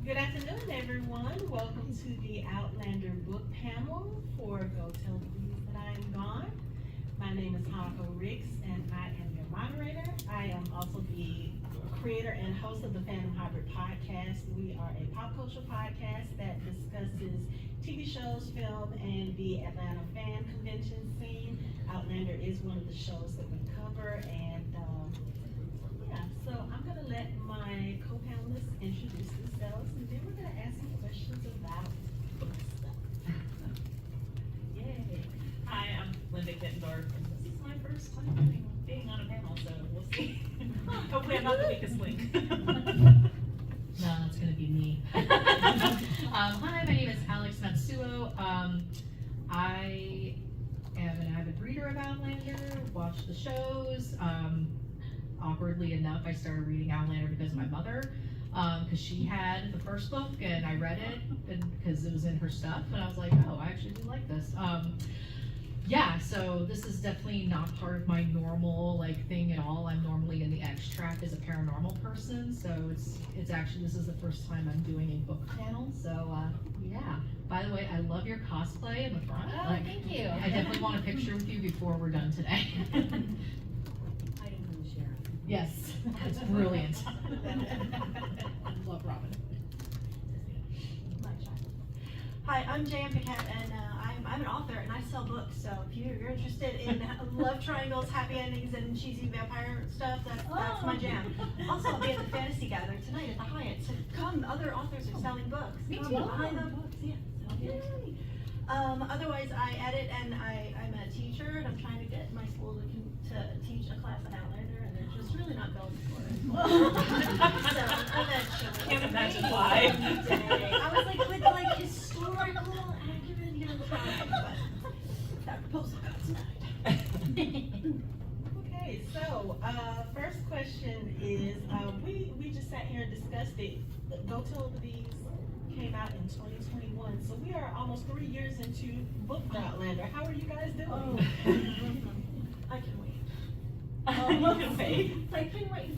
Good afternoon, everyone. Welcome to the Outlander book panel for Go Tell the Bees That I Am Gone. My name is Hanako, and I am your moderator. I am also the creator and host of the Fandom Hybrid podcast. We are a pop culture podcast that discusses TV shows, film, and the Atlanta fan convention scene. Outlander is one of the shows that we cover, and so I'm going to let my co-panelists introduce themselves, and then we're going to ask some questions about book stuff. Yay. Hi, I'm Linda Kittendorf, and this is my first time being on a panel, so we'll see. Hopefully I'm not the weakest link. No, that's going to be me. Hi, my name is Alex Matsuo. I am an avid reader of Outlander, watch the shows. Awkwardly enough, I started reading Outlander because of my mother, because she had the first book and I read it because it was in her stuff, and I was like, oh, I actually do like this. Yeah, so this is definitely not part of my normal thing at all. I'm normally in the X track as a paranormal person, so it's actually, this is the first time I'm doing a book panel. So yeah. By the way, I love your cosplay in the front. Oh, thank you. I definitely want a picture with you before we're done today. Yes, it's brilliant. Love Robin. Hi, I'm Jan Paquette, and I'm an author, and I sell books. So if you're interested in love triangles, happy endings, and cheesy vampire stuff, that's my jam. Also, I'll be at the Fantasy Gather tonight at the Hyatt. So come, other authors are selling books. Me Come too. buy the books, yeah. Yay. Otherwise, I edit, and I'm a teacher, and I'm trying to get my school to teach a class on Outlander, and they're just really not going for it. So eventually. Can't imagine why. I was with historical accurate but that proposal got denied. Okay, so first question is, we just sat here and discussed it. Go Tell the Bees came out in 2021, so we are almost 3 years into book Outlander. How are you guys doing? Oh, I can wait. You can wait. I can wait.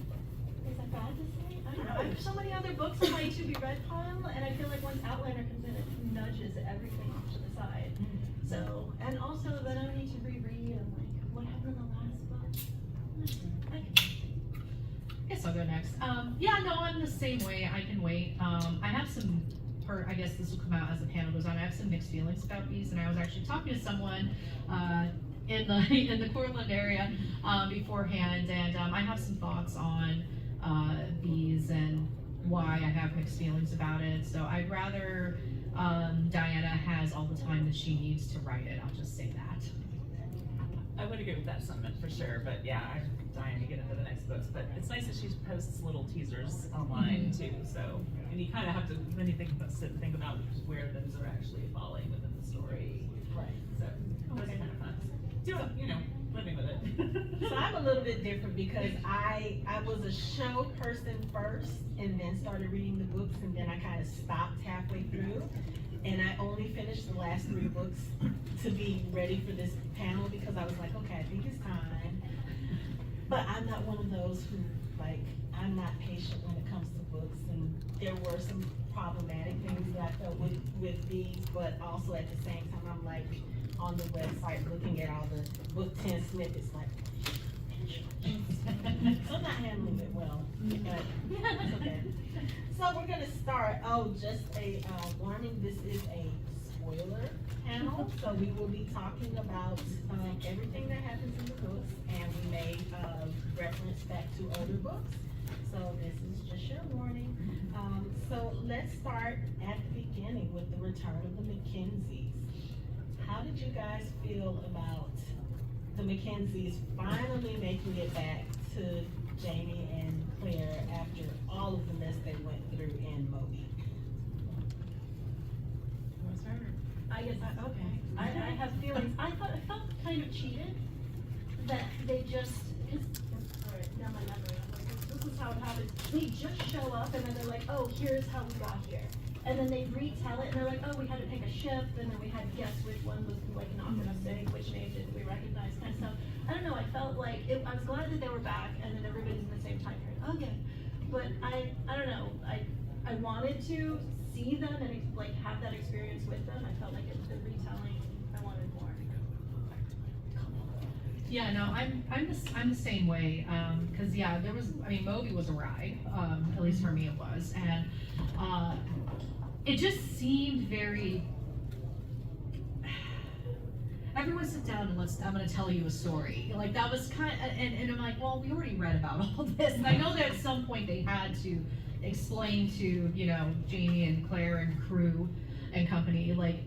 Is that bad to say? I don't know. I have so many other books on my to-be-read pile, and I feel like once Outlander comes in, it nudges everything off to the side. So, and also then I need to reread. I'm like, what happened in the last book? I can wait. Guess I'll go next. Yeah, no, I'm the same way. I can wait. I have some, I guess this will come out as the panel goes on. I have some mixed feelings about these, and I was actually talking to someone in the Portland area beforehand, and I have some thoughts on these and why I have mixed feelings about it. So I'd rather Diana has all the time that she needs to write it. I'll just say that. I would agree with that sentiment for sure, but yeah, I'm dying to get into the next books. But it's nice that she posts little teasers online too. So, and you kind of have to, when you think about where those are actually falling within the story. Right. So those are kind of fun. Living with it. So I'm a little bit different because I was a show person first, and then started reading the books, and then I kind of stopped halfway through. And I only finished the last 3 books to be ready for this panel because I was like, okay, I think it's time. But I'm not one of those who, I'm not patient when it comes to books. And there were some problematic things that I felt with these, but also at the same time, I'm on the website looking at all the book 10 snippets, so I'm not handling it well, but it's okay. So we're gonna start, just a warning, this is a spoiler panel, so we will be talking about everything that happens in the books, and we may reference back to older books, so this is just your warning. So let's start at the beginning with the return of the Mackenzies. How did you guys feel about the Mackenzies finally making it back to Jamie and Claire after all of the mess they went through in Moby? I guess I have feelings. I felt kind of cheated that they just, alright, now my memory, I'm like, this is how it happened. They just show up and then they're like, oh, here's how we got here. And then they retell it and they're like, oh, we had to pick a ship, and then we had to guess which one was not gonna sink, which name did we recognize, kind of stuff. I don't know, I felt like, I was glad that they were back and then everybody's in the same time period again. But I don't know, I wanted to see them and like have that experience with them. I felt like it was the retelling. I wanted more. Yeah, no, I'm the same way, cause yeah, Moby was a ride, at least for me it was, and, it just seemed very, everyone sit down and I'm gonna tell you a story, like that was and I'm like, well, we already read about all this, and I know that at some point they had to explain to, Jamie and Claire and crew and company, like,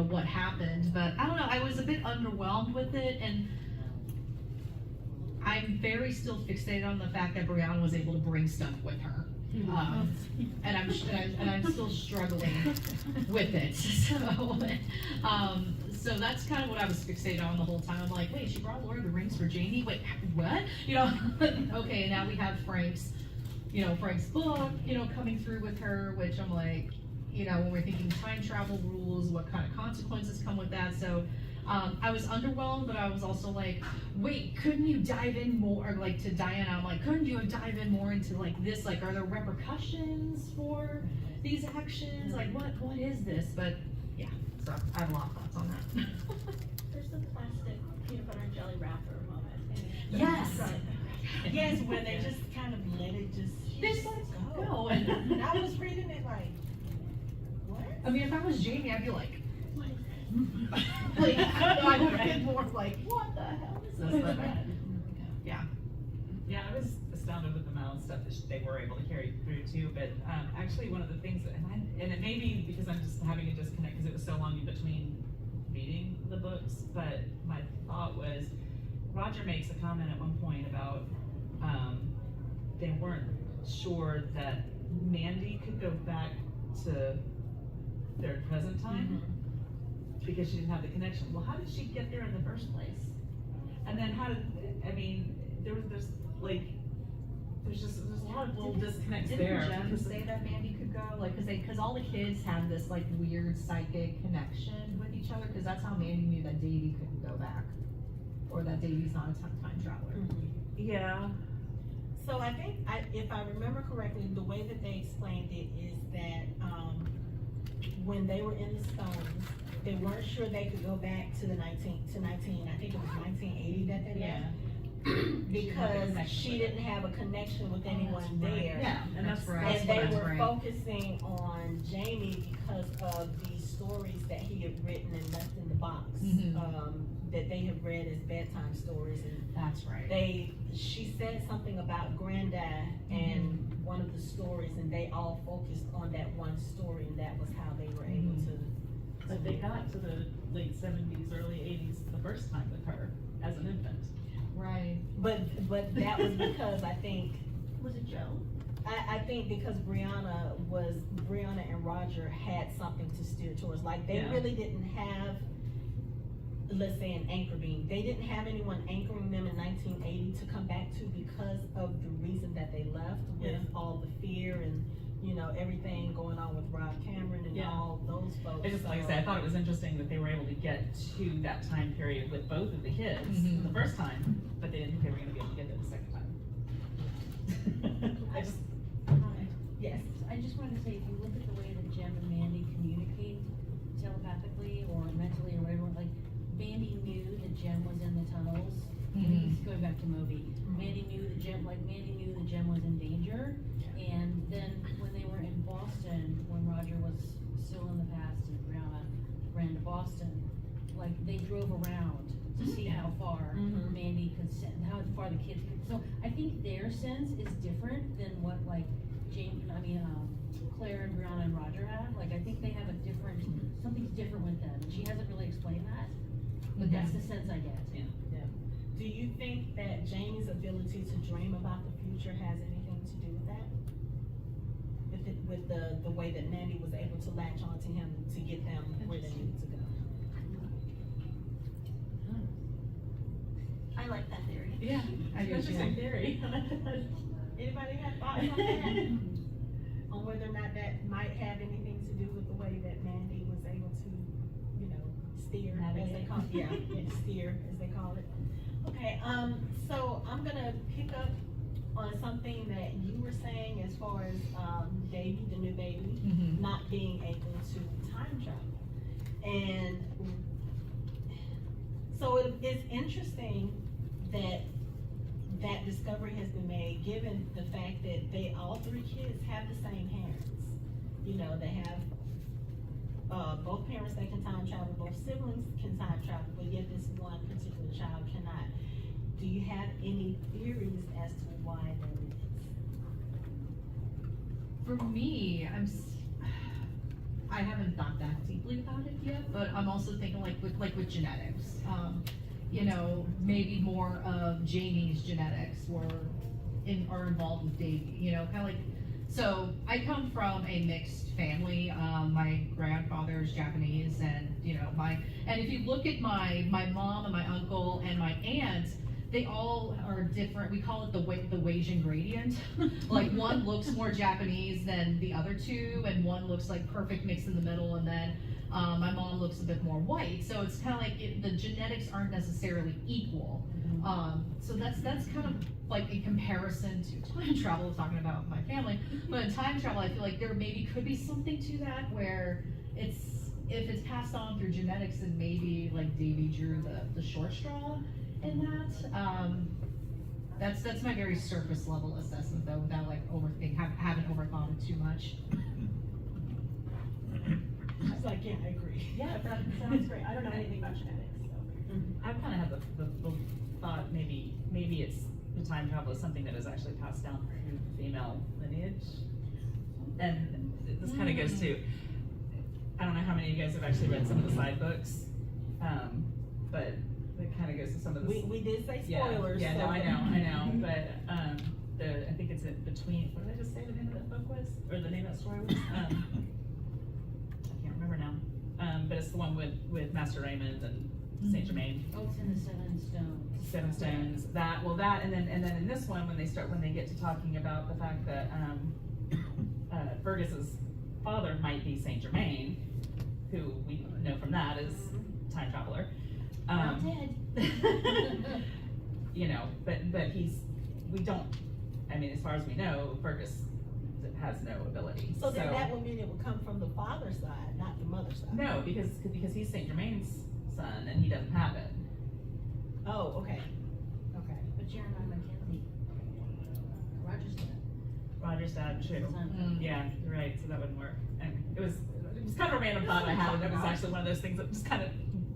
what happened, but I don't know, I was a bit underwhelmed with it, and I'm very still fixated on the fact that Brianna was able to bring stuff with her, and I'm still struggling with it. So that's kind of what I was fixated on the whole time. I'm like, wait, she brought Lord of the Rings for Jamie. Wait, what? Okay, and now we have Frank's book, coming through with her, which I'm like, when we're thinking time travel rules, what kind of consequences come with that? So. I was underwhelmed, but I was also like, wait, couldn't you dive in more, like to Diana, I'm like, couldn't you dive in more into like this, like are there repercussions for these actions, like what is this, but yeah, so I have a lot of thoughts on that. There's the plastic peanut butter and jelly wrapper moment. Yes. Right. Yes, where they just kind of let it just go. And I was reading it like, what? I mean, if I was Jamie, I'd be like, like, I would have been more like, what the hell is this? But, yeah. Yeah, I was astounded with the amount of stuff that they were able to carry through too, but actually one of the things that, and it may be because I'm just having a disconnect because it was so long in between reading the books, but my thought was, Roger makes a comment at one point about they weren't sure that Mandy could go back to their present time. Mm-hmm. Because she didn't have the connection. Well, how did she get there in the first place? And then there's a lot of little disconnects there. Didn't Jem say that Mandy could go? Like, cause all the kids have this like weird psychic connection with each other, cause that's how Mandy knew that Davy couldn't go back. Or that Davy's not a time traveler. Yeah. So I think, if I remember correctly, the way that they explained it is that, when they were in the Stones, they weren't sure they could go back to I think it was 1980 that they left. Because she didn't have a connection with anyone there. Yeah, and that's right. And they were focusing on Jamie because of the stories that he had written and left in the box. That they had read as bedtime stories, and that's right. She said something about Granddad and one of the stories, and they all focused on that one story, and that was how they were able to. But they got to the late 70s, early 80s the first time with her as an infant. Right. But that was because I think. Was it Joe? I think because Brianna and Roger had something to steer towards. Like they really didn't have, let's say, an anchor beam. They didn't have anyone anchoring them in 1980 to come back to because of the reason that they left with all the fear and, everything going on with Rob Cameron and all those folks. It's just, like I said, I thought it was interesting that they were able to get to that time period with both of the kids the first time, but they didn't think they were going to be able to get there the second time. Yes. I just wanted to say, if you look at the way that Jem and Mandy communicate telepathically or mentally or whatever, like Mandy knew that Jem was in the tunnels. He's going back to Moby. Mandy knew that Jem was in danger. And then when they were in Boston, when Roger was still in the past and Brianna ran to Boston, like they drove around to see how far Mandy could send, how far the kids could. So I think their sense is different than what like Claire and Brianna and Roger have. Like I think they have a different, something's different with them. She hasn't really explained that, but that's the sense I get. Yeah. Do you think that Jamie's ability to dream about the future has anything to do with that? With the way that Mandy was able to latch on to him to get them where they needed to go? I like that theory. Yeah, I do Interesting too. theory. Anybody have thoughts on that? On whether or not that might have anything to do with the way that Mandy was able to, steer, as they call it. Steer, as they call it. Okay, so I'm gonna pick up on something that you were saying as far as, Davy, the new baby, Mhm. not being able to time travel. And so it's interesting that that discovery has been made, given the fact that all three kids have the same parents. You know, they have, both parents that can time travel, both siblings can time travel, but yet this one particular child cannot. Do you have any theories as to why that is? For me, I haven't thought that deeply about it yet, but I'm also thinking like with genetics. You know, maybe more of Jamie's genetics are involved with Davy. You know, kind of like. So I come from a mixed family. My grandfather's Japanese, and you know and if you look at my mom and my uncle and my aunt, they all are different. We call it the Wasian gradient. Like one looks more Japanese than the other two, and one looks like perfect mix in the middle, and then my mom looks a bit more white. So it's kind of like the genetics aren't necessarily equal. So that's kind of like in comparison to time travel, talking about my family. But in time travel, I feel like there maybe could be something to that where if it's passed on through genetics, then maybe like Davy drew the short straw in that. That's my very surface level assessment though, without like haven't overthought it too much. I was like, yeah, I agree. Yeah, that sounds great. I don't know anything about genetics, so. I kind of have the thought maybe it's the time travel is something that is actually passed down through female lineage. And this kind of goes to, I don't know how many of you guys have actually read some of the side books, but it kind of goes to some of the. We did say spoilers. Yeah, so. no, I know, but I think it's in between. What did I just say the name of that book was, or the name of that story was? I can't remember now. But it's the one with Master Raymond and Saint Germain. Oh, it's in the Seven Stones. Seven Stones. That, and then in this one, when they get to talking about the fact that Fergus's father might be Saint Germain, who we know from that is time traveler. Not dead. You know, but as far as we know, Fergus has no ability. So then that would mean it would come from the father's side, not the mother's side. No, because he's Saint Germain's son and he doesn't have it. Oh, okay. Okay. But Jeremiah Mackenzie, Roger's dad, True. son. Yeah, you're right. So that wouldn't work. And it was kind of a random thought I had, and it was actually one of those things that just kind of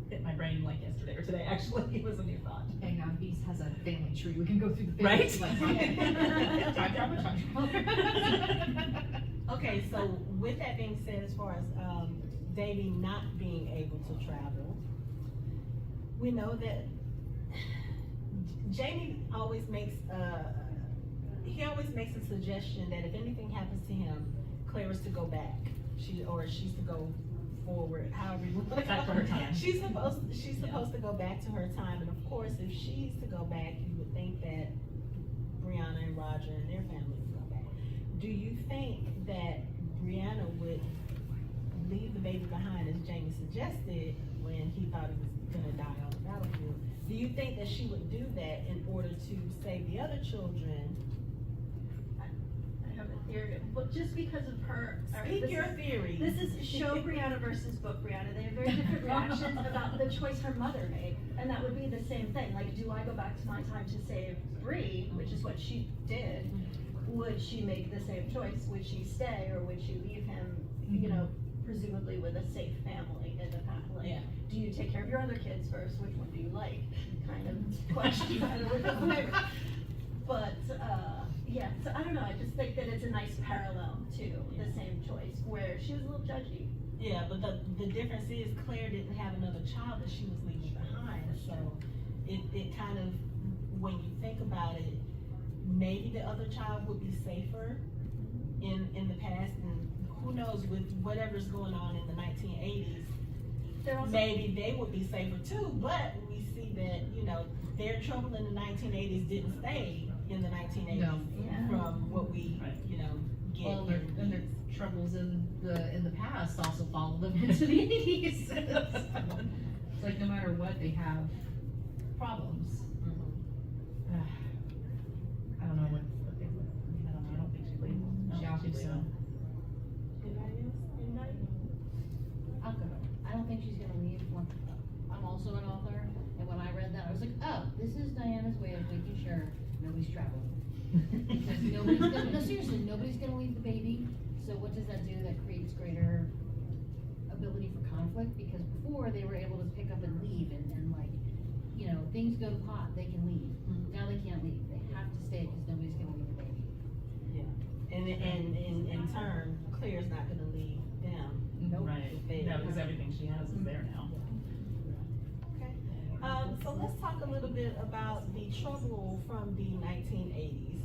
hit my brain like yesterday or today. Actually, it was a new thought. Hang on, Beast has a family tree. We can go through the family Right? tree. Like, time travel. Okay, so with that being said, as far as Davy not being able to travel, we know that Jamie always makes a suggestion that if anything happens to him, Clara's to go back. She's to go forward, however you want to Back to her time. She's supposed to go back to her time, and of course, if she's to go back, you would think that Brianna and Roger and their family would go back. Do you think that Brianna would leave the baby behind, as Jamie suggested, when he thought he was gonna die on the battlefield? Do you think that she would do that in order to save the other children? I have a theory, but just because of her. Speak your theory. This is show Brianna versus book Brianna. They have very different reactions about the choice her mother made. And that would be the same thing. Like, do I go back to my time to save Bree, which is what she did? Would she make the same choice? Would she stay, or would she leave him, you know, presumably with a safe family in the past? Like, Yeah. do you take care of your other kids first? Which one do you like? Kind of question. I don't know. But, yeah, so I don't know, I just think that it's a nice parallel to the same choice, where she was a little judgy. Yeah, but the difference is Claire didn't have another child that she was leaving behind, so it kind of, when you think about it, maybe the other child would be safer in the past, and who knows, with whatever's going on in the 1980s, maybe they would be safer too, but we see that, you know, their trouble in the 1980s didn't stay in the 1980s No. Yeah. from what we, you know, get. Well, and their troubles in the past also follow them into the 80s. It's like no matter what, they have problems. I don't know believe so. Anybody else? Anybody? I'll go. I don't think she's gonna leave. I'm also an author, and when I read that, I was like, oh, this is Diana's way of making sure nobody's traveling. Because nobody's gonna, no, seriously, nobody's gonna leave the baby. So what does that do? That creates greater ability for conflict, because before they were able to pick up and leave and like, you know, things go to pot, they can leave. Now they can't leave. They have to stay because nobody's gonna leave the baby. And in turn, Claire's not gonna leave them. Right, no, because everything she has is there now. Okay. So let's talk a little bit about the trouble from the 1980s.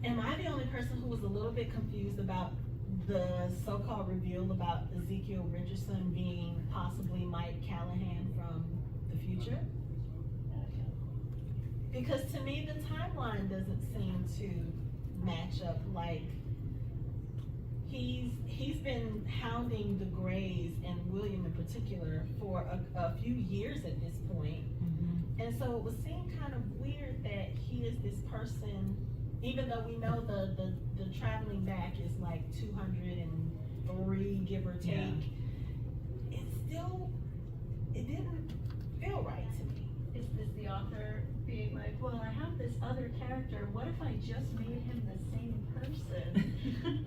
Am I the only person who was a little bit confused about the so-called reveal about Ezekiel Richardson being possibly Mike Callahan from the future? Because to me, the timeline doesn't seem to match up. Like, he's been hounding the Grays and William in particular for a few years at this point. And so it would seem kind of weird that he is this person, even though we know the traveling back is like 203, give or take. Yeah. It didn't feel right to me. Is this the author being like, well, I have this other character, what if I just made him the same person?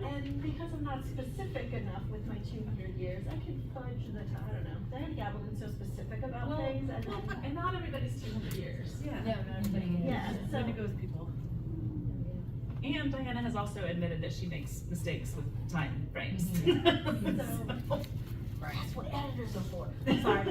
And because I'm not specific enough with my 200 years, I can fudge the time. I don't know. Diana Gabaldon's so specific about things, and then, And not everybody's 200 years. No, not everybody is. yeah, so. Wendigo's people. And Diana has also admitted that she makes mistakes with time frames. That's what editors are for. Sorry.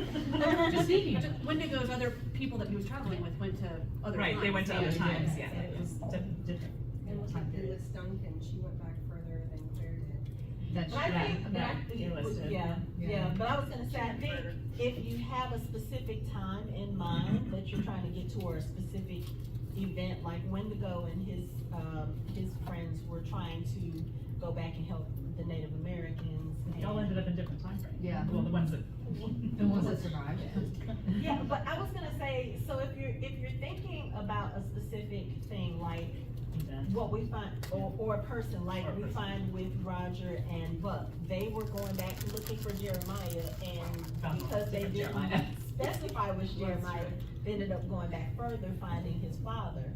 Just speaking, Wendigo's other people that he was traveling with went to other times. Right, they went to other times, yeah. It was different. And look at Phyllis Duncan, she went back further than Claire did. That's, But I think, but I think, realistic. yeah, but I was gonna say, I think if you have a specific time in mind that you're trying to get to, or a specific event, like Wendigo and his friends were trying to go back and help the Native Americans. They all ended up in different time frames. Yeah. Well, the ones that. the ones that survived. Yeah, but I was gonna say, so if you're thinking about a specific thing, like what we find, or a person like we find with Roger and Buck, they were going back looking for Jeremiah, and because they didn't specify which Jeremiah, they ended up going back further, finding his father.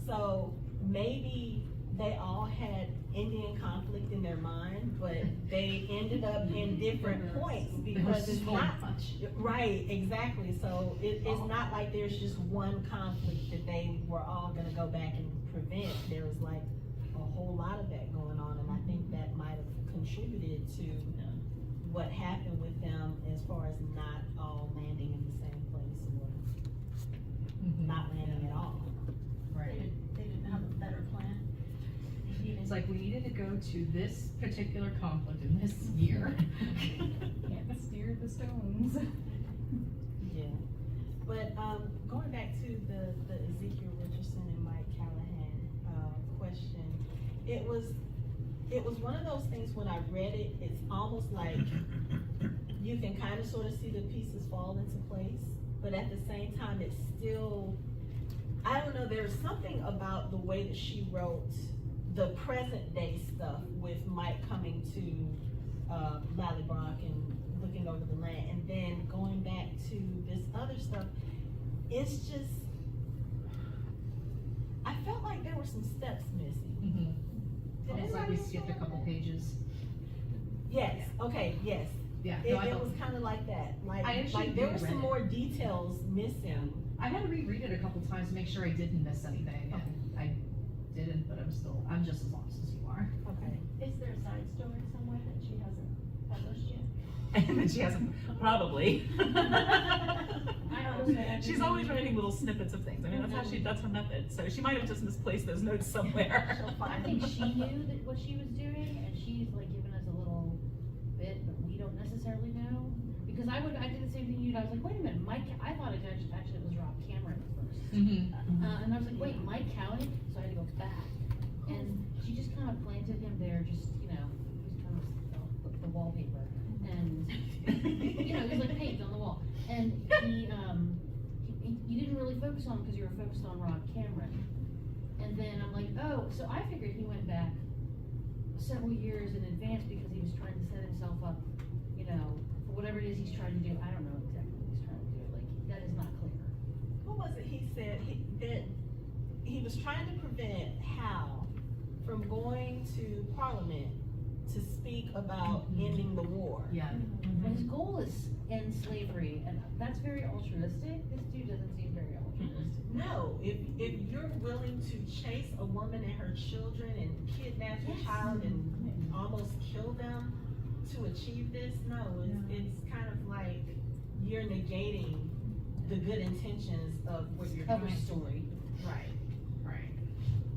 So maybe they all had Indian conflict in their mind, but they ended up in different points because it's not right, exactly. So it's not like there's just one conflict that they were all gonna go back and prevent. There was like a whole lot of that going on, and I think that might have contributed to what happened with them as far as not all landing in the same place, or not landing at all. Right. They didn't have a better plan. It's like, we needed to go to this particular conflict in this year. Can't steer the stones. Yeah, but going back to the Ezekiel Richardson and Mike Callahan question, it was one of those things when I read it, it's almost like you can kind of sort of see the pieces fall into place, but at the same time, it's still, I don't know, there's something about the way that she wrote the present day stuff with Mike coming to Lallybroch and looking over the land, and then going back to this other stuff. It's just, I felt like there were some steps missing. Did Almost like anybody we else skipped a feel couple like pages. Yes, okay, yes. Yeah. It No, I was kind of like that, I like actually there were reread some it. more details missing. I had to reread it a couple times to make sure I didn't miss anything, and I didn't, but I'm just as lost as you are. Okay. Is there a side story somewhere that she hasn't published yet? And then she hasn't, probably. I She's always writing little snippets of things. I mean, that's her method. So she might have just misplaced those notes somewhere. I think she knew that what she was doing, and she's like giving us a little bit, but we don't necessarily know. Because I did the same thing you did. I was like, wait a minute, I thought it actually was Rob Cameron at first. And I was like, wait, Mike Callahan? So I had to go back. And she just kind of planted him there, just, you know, he was kind of the wallpaper. And, you know, he was like paint on the wall. And you didn't really focus on him because you were focused on Rob Cameron. And then I'm like, oh, so I figured he went back several years in advance because he was trying to set himself up, you know, for whatever it is he's trying to do. I don't know exactly what he's trying to do, like, that is not clear. What was it he said, that he was trying to prevent Hal from going to Parliament to speak about ending the war. Yeah. But his goal is end slavery, and that's very altruistic. This dude doesn't seem very altruistic. No, if you're willing to chase a woman and her children and kidnap your Yes. child and almost kill them to achieve this, no, it's kind of like you're negating the good intentions of what you're Cover doing. story. Right. Right.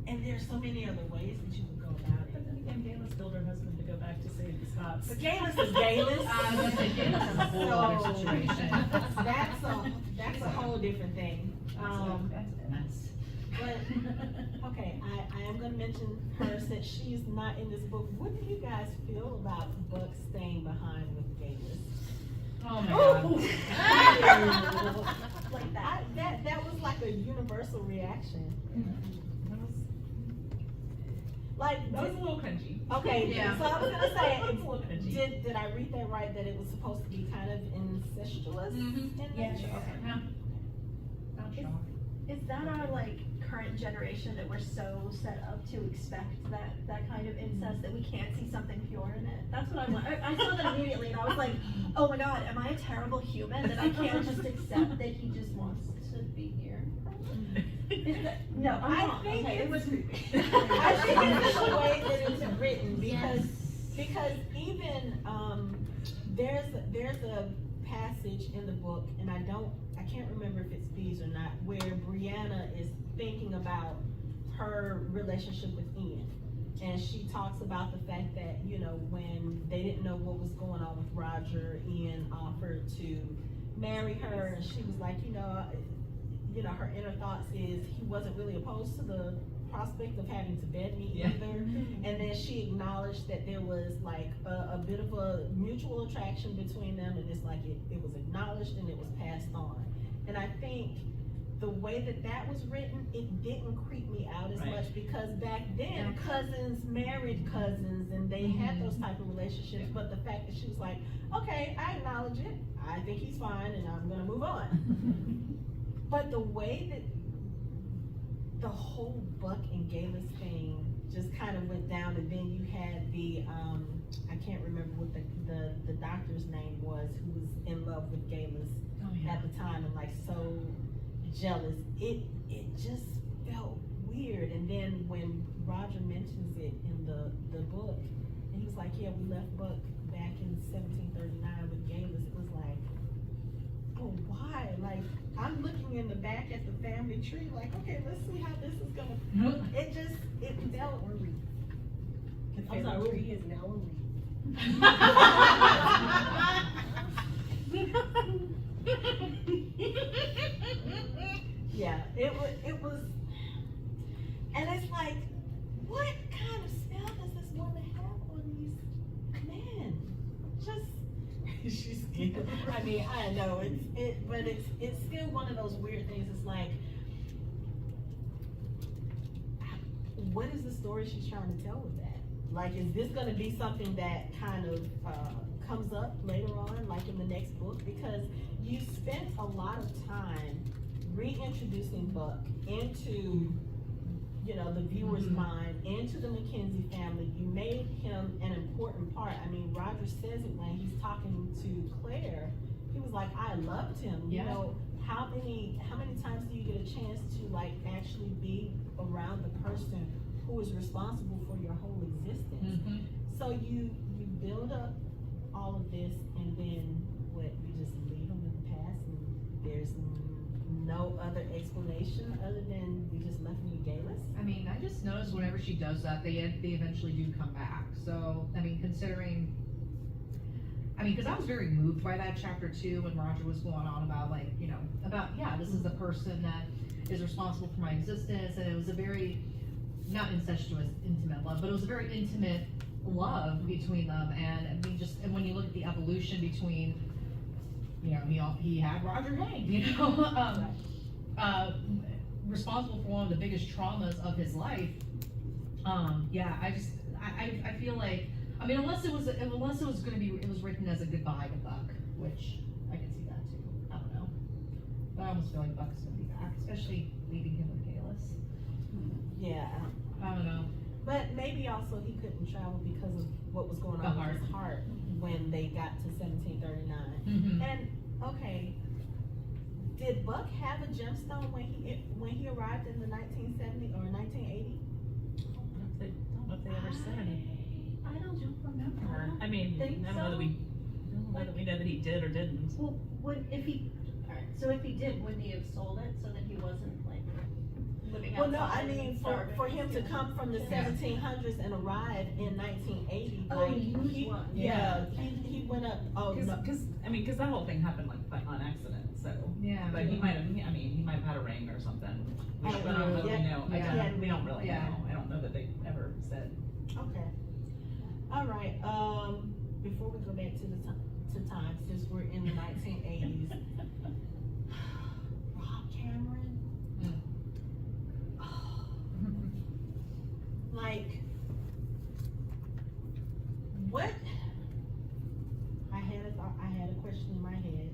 And there's so many other ways that you could go about But it. then again, Galis told her husband to go back to save the Scots. But Galis is Galis. I was gonna say, Galis is a whole other situation. That's a whole different thing. That's But, okay, I am gonna mention her since she's not in this book. What do you guys feel about Buck staying behind with Galis? oh my god. Like that was like a universal reaction. That was Like, a little cringy. okay, Yeah. so I was gonna say, It's a little cringy. did I read that right, that it was supposed to be kind of incestuous in Yes. nature? Okay. Yeah. Not shocked. Is that our like current generation that we're so set up to expect that kind of incest that we can't see something pure in it? That's what I saw that immediately and I was like, oh my god, am I a terrible human that I can't just accept that he just wants to be here? No, I'm I wrong. think Okay, it was creepy. I think it's the way that it's written because even there's a passage in the book, and I can't remember if it's Bees or not, where Brianna is thinking about her relationship with Ian, and she talks about the fact that, you know, when they didn't know what was going on with Roger, Ian offered to marry her, and she was like, you know, her inner thoughts is he wasn't really opposed to the prospect of having to bed me either. And then she acknowledged that there was like a bit of a mutual attraction between them, and it's like it was acknowledged and it was passed on. And I think the way that was written, it didn't creep me out as Right. much, because back then cousins married cousins and they had those type of relationships, but the fact that she was like, okay, I acknowledge it, I think he's fine and I'm gonna move on. But the way that the whole Buck and Galis thing just kind of went down, and then you had the I can't remember what the doctor's name was, who was in love with Galis at the time and like so jealous. It just felt weird. And then when Roger mentions it in the book, and he was like, yeah, we left Buck back in 1739 with Galis, it was like, oh, why? Like, I'm looking in the back at the family tree, like, okay, let's see how this is gonna. It felt. I'm sorry, he is now a read. Yeah, it was, and it's like, what kind of spell does this woman have on these men? Just, she's scared. I mean, I know, but it's still one of those weird things. It's like, what is the story she's trying to tell with that? Like, is this gonna be something that kind of, comes up later on, like in the next book? Because you spent a lot of time reintroducing Buck into, you know, the viewer's mind, into the Mackenzie family. You made him an important part. I mean, Roger says it when he's talking to Claire. He was like, I loved him. You Yeah. know, how many times do you get a chance to like actually be around the person who is responsible for your whole existence? So you build up all of this, and then what, you just leave them in the past, and there's no other explanation other than we just left them with Galis? I mean, I just noticed whenever she does that, they eventually do come back. So, I mean, because I was very moved by that chapter 2 when Roger was going on about, like, you know, this is the person that is responsible for my existence, and it was a very, not incestuous, intimate love, but it was a very intimate love between them. And I mean, and when you look at the evolution between, you know, he had Roger hanged, you know, responsible for one of the biggest traumas of his life. Yeah, I feel like, I mean, unless it was gonna be, it was written as a goodbye to Buck, which I can see that too. I don't know, but I almost feel like Buck's gonna be back, especially leaving him with Kalis. Yeah. I don't know. But maybe also he couldn't travel because of what was going The on heart. with his heart when they got to 1739. Mm-hmm. And okay, did Buck have a gemstone when he arrived in the 1970 or 1980? I don't know if they ever said. I don't remember. I mean, think I don't know that we, we know that he did or didn't. Well, if he, alright, so if he did, wouldn't he have sold it so that he wasn't like living Well, no, I outside mean, and for starving? him to come from the 1700s and arrive in 1980, Oh, like, he was one. yeah, he went up, oh, no. Because that whole thing happened like on accident, so. Yeah. But he might have, I mean, he might have had a ring or something. We I don't don't know. really Yeah. know. Yeah. We don't really Yeah. know. I don't know that they ever said. Okay. All right, before we go back to time, since we're in the 1980s, Rob Cameron. Like, what? I had a question in my head.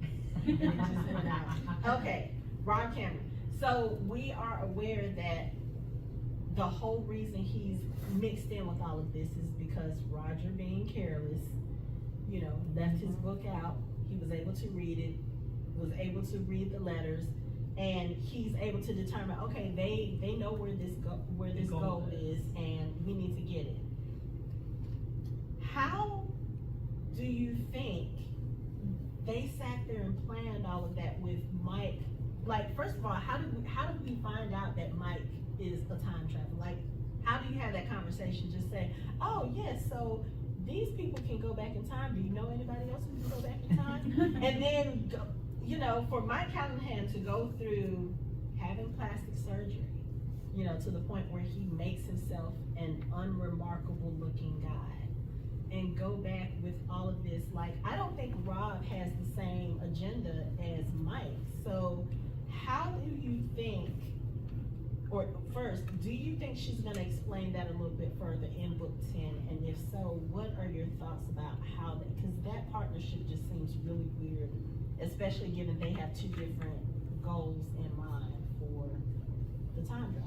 And it just went out. Okay, Rob Cameron. So we are aware that the whole reason he's mixed in with all of this is because Roger, being careless, you know, left his book out. He was able to read it, was able to read the letters, and he's able to determine, okay, they know where this gold is, and we need to get it. How do you think they sat there and planned all of that with Mike? Like, first of all, how did we find out that Mike is a time traveler? Like, how do you have that conversation? Just say, oh yes, so these people can go back in time. Do you know anybody else who can go back in time? And then, go, you know, for Mike Callahan to go through having plastic surgery, you know, to the point where he makes himself an unremarkable looking guy, and go back with all of this, like, I don't think Rob has the same agenda as Mike. So how do you think, or first, do you think she's gonna explain that a little bit further in book 10? And if so, what are your thoughts about how that, because that partnership just seems really weird, especially given they have two different goals in mind for the time driver.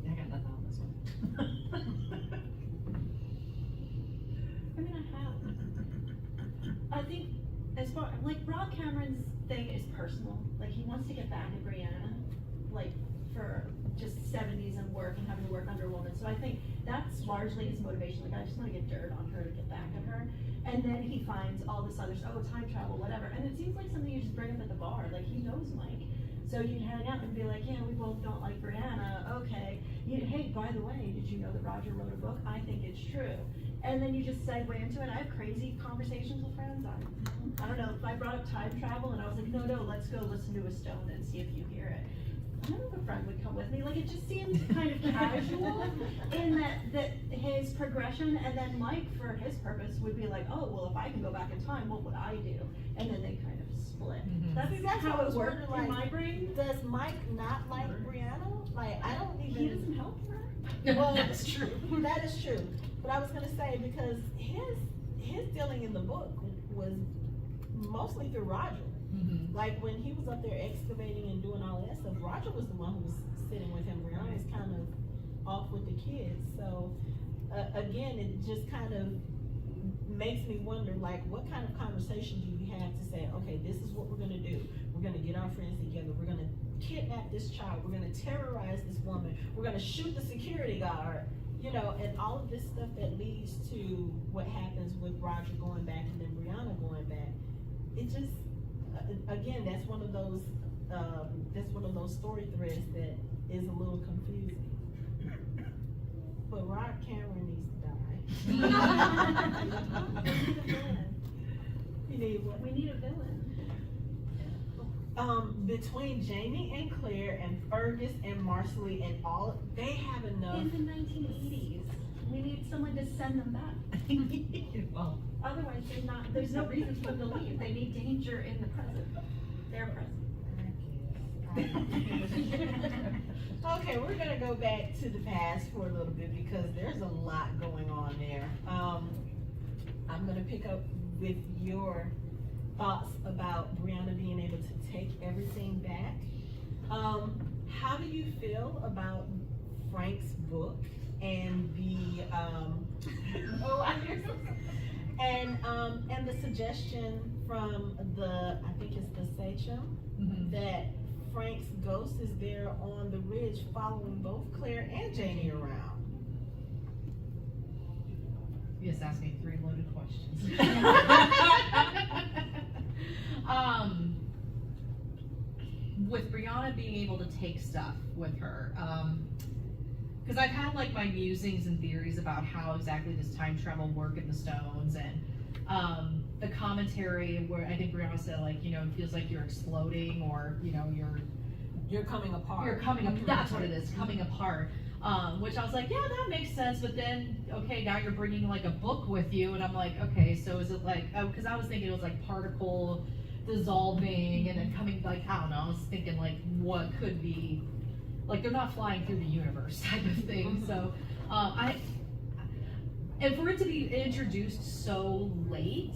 Yeah, I got nothing on this one. I mean, I think, as far, like, Rob Cameron's thing is personal. Like, he wants to get back at Brianna, like, for just 70s and work and having to work under a woman. So I think that's largely his motivation. Like, I just want to get dirt on her to get back at her. And then he finds all this other stuff, oh, time travel, whatever. And it seems like something you just bring up at the bar. Like, he knows Mike. So you can hang out and be like, yeah, we both don't like Brianna, okay. Hey, by the way, did you know that Roger wrote a book? I think it's true. And then you just segue into it. I have crazy conversations with friends on, I don't know, if I brought up time travel and I was like, no, let's go listen to a stone and see if you hear it. I don't know if a friend would come with me. Like, it just seems kind of casual in that his progression, and then Mike, for his purpose, would be like, oh, well, if I can go back in time, what would I do? And then they kind of split. Mhm. That's how it worked in my brain. Does Mike not like Brianna? Like, I don't even. He doesn't help her. Well, That's true. That is true. But I was gonna say, because his dealing in the book was mostly through Roger. Mm-hmm. Like, when he was up there excavating and doing all that stuff, Roger was the one who was sitting with him. Brianna was kind of off with the kids. So, again, it just kind of makes me wonder, like, what kind of conversation do you have to say, okay, this is what we're gonna do. We're gonna get our friends together. We're gonna kidnap this child. We're gonna terrorize this woman. We're gonna shoot the security guard. You know, and all of this stuff that leads to what happens with Roger going back and then Brianna going back. It just, again, that's one of those story threads that is a little confusing. But Rob Cameron needs to die. You need what? We need a villain. Between Jamie and Claire and Fergus and Marcelly and all, they have enough. In the 1980s, we need someone to send them back. Well, Otherwise, there's no reason for them to leave. They need danger in the present, their present. Okay, we're gonna go back to the past for a little bit because there's a lot going on there. I'm gonna pick up with your thoughts about Brianna being able to take everything back. How do you feel about Frank's book and the and the suggestion from I think it's the Sachem, that Frank's ghost is there on the ridge following both Claire and Jamie around? You just asked me 3 loaded questions. With Brianna being able to take stuff with her, because I've had like my musings and theories about how exactly does time travel work in the Stones, and the commentary where I think Brianna said, like, you know, it feels like you're exploding, or, you know, You're coming apart. you're coming up, that's what it is, coming apart. Which I was like, yeah, that makes sense, but then, okay, now you're bringing like a book with you, and I'm like, okay, so is it like, because I was thinking it was like particle dissolving and then coming, like, I don't know, I was thinking like what could be, like they're not flying through the universe type of thing. So, and for it to be introduced so late,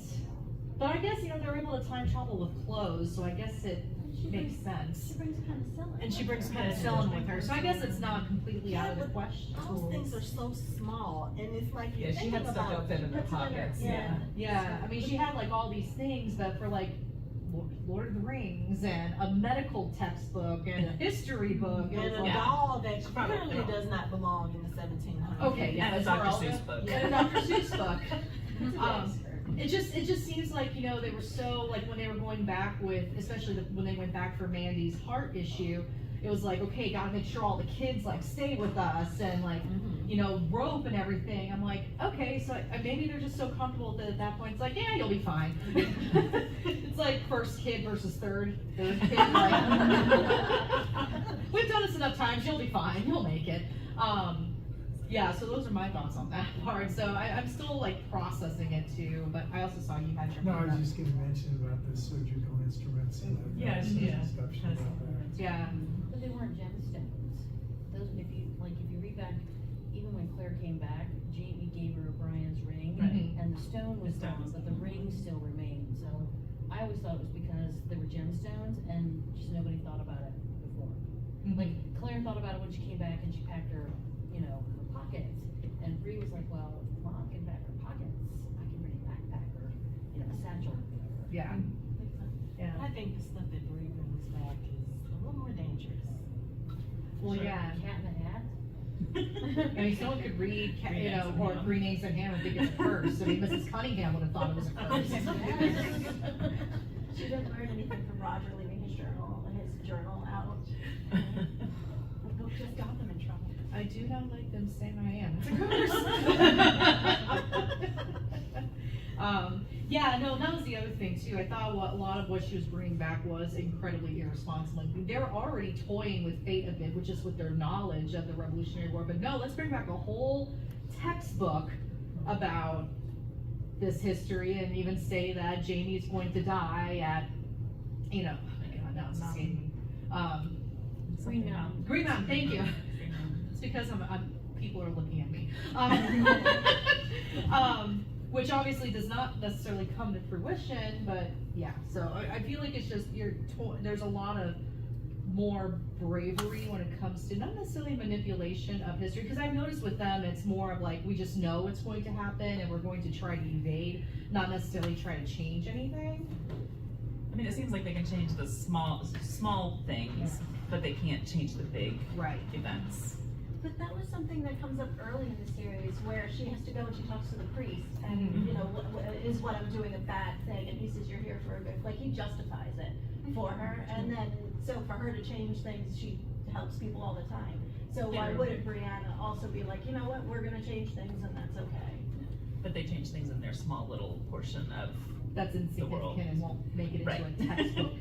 but I guess, you know, they're able to time travel with clothes, so I guess it makes sense. She brings penicillin. And she brings penicillin with her, so I guess it's not completely out of the question. Those things are so small, and it's like Yeah, you're she thinking had stuff about. to fit in her puts it in her- pockets, yeah. yeah. Yeah, I mean, she had like all these things, but for like Lord of the Rings and a medical textbook and a history book. And a Yeah. doll that Probably clearly wrong. does not belong in the 1700s. Okay, yeah, And a that's Dr. all Seuss the- book. And a Dr. Seuss book. It just seems like, you know, they were so, like, when they were going back with, especially when they went back for Mandy's heart issue, it was like, okay, gotta make sure all the kids like stay with us, and like, you know, rope and everything. I'm like, okay, so maybe they're just so comfortable that at that point it's like, yeah, you'll be fine. It's like first kid versus third kid. Like, we've done this enough times, you'll be fine, you'll make it. Yeah, so those are my thoughts on that part. So I'm still like processing it too, but I also saw you had your No, I hand was up. just gonna mention about the surgical instruments and the Yeah, yeah. stuff about that. Yeah. But they weren't gemstones. Those, if you read back, even when Claire came back, Jamie gave her Brian's ring, Right. and the stone was The stone gone, was but the ring still remained. So I always thought it was because they were gemstones, and just nobody thought about it before. Like, Claire thought about it when she came back and she packed her, you know, her pockets. And Bree was like, well, if Mom can pack her pockets, I can bring a backpack or, you know, a satchel or whatever. Yeah. Yeah. I think the stuff that Bree brings back is a little more dangerous. Well, Sure, yeah. Cat in the Hat. I mean, someone could read, you know, or Green Eggs and Ham and think it's a curse. I mean, Mrs. Cunningham would have thought it was a curse. She didn't learn anything from Roger leaving his journal out. The book just got them in trouble. I do not like them saying I am. It's a curse. Yeah, no, that was the other thing too. I thought a lot of what she was bringing back was incredibly irresponsible. They were already toying with fate a bit, which is with their knowledge of the Revolutionary War. But no, let's bring back a whole textbook about this history, and even say that Jamie is going to die at, you know, oh my God, now it's escaping me. Green Mountain. Green Mountain, thank you. It's because people are looking at me. Which obviously does not necessarily come to fruition, but yeah. So I feel like it's just there's a lot of more bravery when it comes to not necessarily manipulation of history, because I've noticed with them it's more of like we just know it's going to happen and we're going to try to evade, not necessarily try to change anything. I mean, it seems like they can change the small things, but they can't change the big Right. events. But that was something that comes up early in the series where she has to go and she talks to the priest and, you know, is what I'm doing a bad thing? And he says, you're here for a good, like he justifies it for her. And then, so for her to change things, she helps people all the time. So why wouldn't Brianna also be like, you know what, we're gonna change things and that's okay? But they change things in their small little portion of, That's insignificant and won't make it into Right. a textbook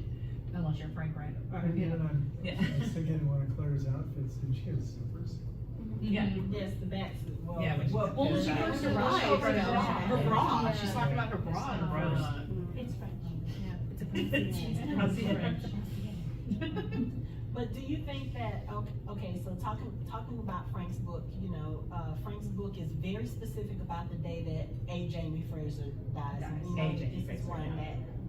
unless you're Frank Randall. And even Yeah. I was thinking one of Claire's outfits, and she has zippers. yeah. Yes, the backsuit. Well, Yeah, when she- Well, when she first Yeah. arrived, Show her you know, bra. her bra, Yeah. she's talking about her bra and It's French. It's a But do you think that, okay, so talking about Frank's book, you know, Frank's book is very specific about the day that Jamie Fraser dies. And we know this is one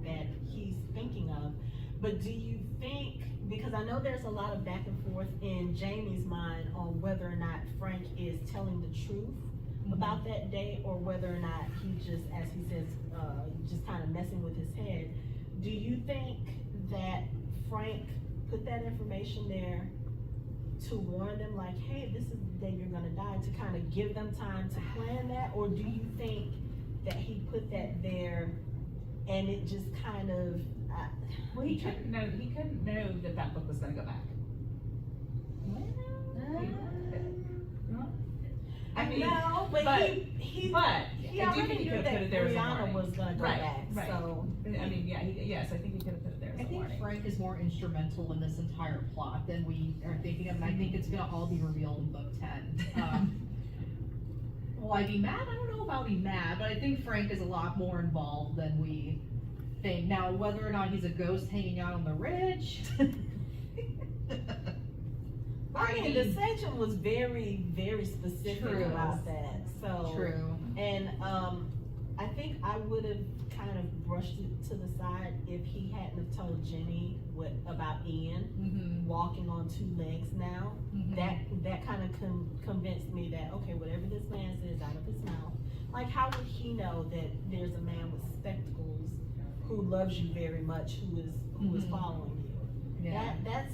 that he's thinking of. But do you think, because I know there's a lot of back and forth in Jamie's mind on whether or not Frank is telling the truth about that day, or whether or not he just, as he says, just kind of messing with his head. Do you think that Frank put that information there to warn them, like, hey, this is the day you're gonna die, to kind of give them time to plan that? Or do you think that he put that there and it just kind of, Well, he couldn't know that book was gonna go back. I mean, no, but he I do already think he knew could have that put it there as a Brianna warning. was gonna go back, Right. so. I mean, yeah, yes, I think he could have put it there as I a think warning. Frank is more instrumental in this entire plot than we are thinking of, and I think it's gonna all be revealed in book 10. Will I be mad? I don't know if I'll be mad, but I think Frank is a lot more involved than we think. Now, whether or not he's a ghost hanging out on the ridge. I mean, the Sachem was very, very specific True. about that, so. True. And, I think I would have kind of brushed it to the side if he hadn't have told Jenny about Ian Mm-hmm. walking on two legs now. Mhm. That kind of convinced me that, okay, whatever this man says out of his mouth, like, how would he know that there's a man with spectacles who loves you very much, who is Mhm. following you? Yeah. That's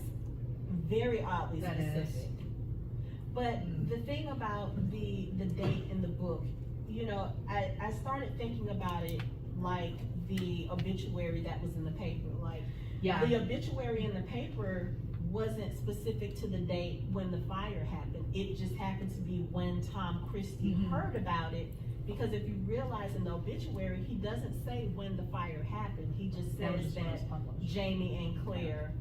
very oddly That specific. is. But Mm. the thing about the date in the book, you know, I started thinking about it like the obituary that was in the paper. Like, Yeah. the obituary in the paper wasn't specific to the date when the fire happened. It just happened to be when Tom Christie Mhm. heard about it. Because if you realize in the obituary, he doesn't say when the fire happened. He just That was says just when it was that published. Jamie and Claire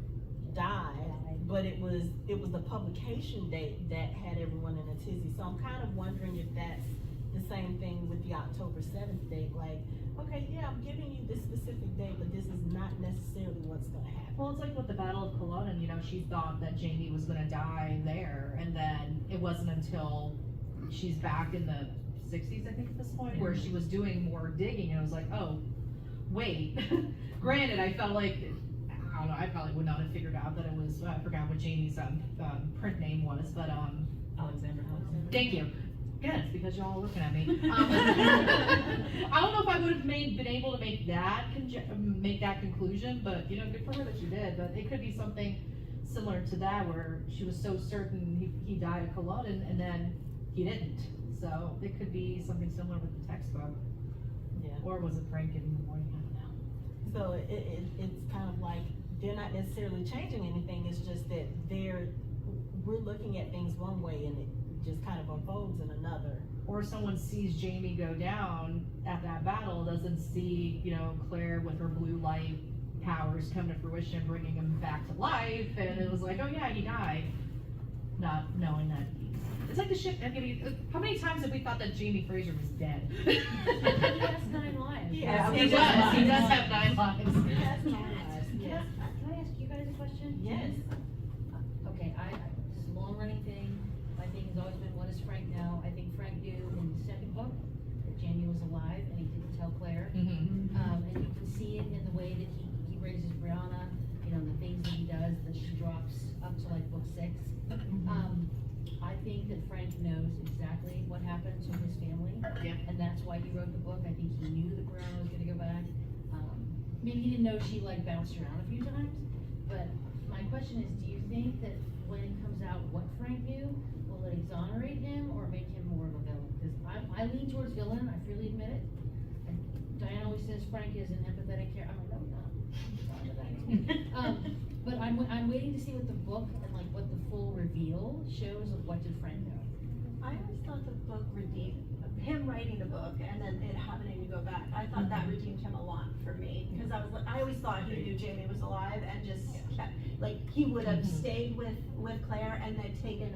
died, but it was the publication date that had everyone in a tizzy. So I'm kind of wondering if that's the same thing with the October 7th date. Like, okay, yeah, I'm giving you this specific date, but this is not necessarily what's gonna happen. Well, it's like with the Battle of Culloden, you know, she thought that Jamie was gonna die there, and then it wasn't until she's back in the 60s, I think, at this point, where she was doing more digging, and it was like, oh, wait. Granted, I felt like, I don't know, I probably would not have figured out that it was, I forgot what Jamie's print name was, but Alexander. thank you. Good, it's because y'all are looking at me. I don't know if I would have been able to make that conclusion, but you know, good for her that she did. But it could be something similar to that, where she was so certain he died of Culloden, and then he didn't. So it could be something similar with the textbook, Yeah. or was it Frank in the morning? I don't know. So it's kind of like they're not necessarily changing anything. It's just that we're looking at things one way and it just kind of unfolds in another. Or someone sees Jamie go down at that battle, doesn't see, you know, Claire with her blue light powers come to fruition, bringing him back to life, and it was like, oh yeah, he died, not knowing that it's like the ship. How many times have we thought that Jamie Fraser was dead? He has 9 lives. Yeah, He does. He does have 9 lives. Yes, yes. Can I ask you guys a question? Yes. Okay, this is a long running thing. My thing has always been, what does Frank know? I think Frank knew in the second book that Jamie was alive and he didn't tell Claire. Mm-hmm. And you can see it in the way that he raises Brianna, you know, the things that he does, that she drops up to like book 6. I think that Frank knows exactly what happened to his family. Yeah. And that's why he wrote the book. I think he knew that Brianna was gonna go back. Maybe he didn't know she like bounced around a few times, but my question is, do you think that when it comes out what Frank knew, will it exonerate him or make him more of a villain? Because I lean towards villain, I freely admit it. And Diane always says Frank is an empathetic character. I'm like, no, he's not. But I'm waiting to see what the book and like what the full reveal shows of what did Frank know. I always thought the book redeemed, him writing the book and then it happening to go back, I thought that redeemed him a lot for me. Because I always thought he knew Jamie was alive and just kept, like, he would have stayed with Claire and then taken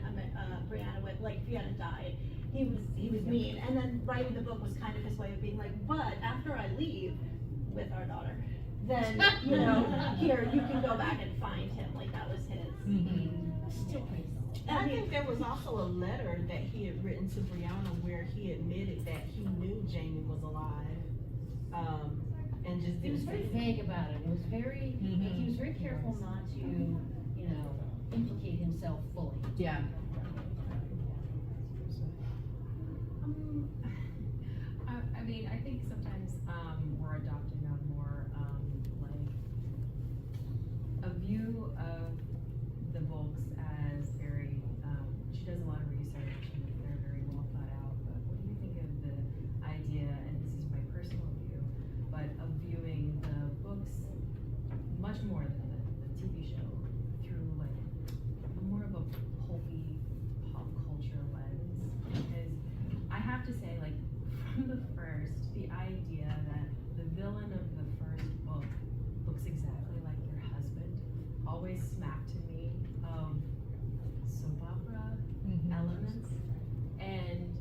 Brianna with, like, Brianna died. He was mean. And then writing the book was kind of his way of being like, but after I leave with our daughter, then, you know, here, you can go back and find him, like that was his. Still crazy. And I think there was also a letter that he had written to Brianna where he admitted that he knew Jamie was alive, and just He was didn't very say. vague about it. It was very, like, he was very careful not to, you know, implicate himself fully. Yeah. I mean, I think sometimes, we're adopting a more, like, a view of the books as very, she does a lot of research and they're very well thought out, but what do you think of the idea, and this is my personal view, but of viewing the books much more than the TV show through like more of a pulpy pop culture lens? Because I have to say, like, from the first, the idea that the villain of the first book looks exactly like your husband always smacked to me of soap opera elements. And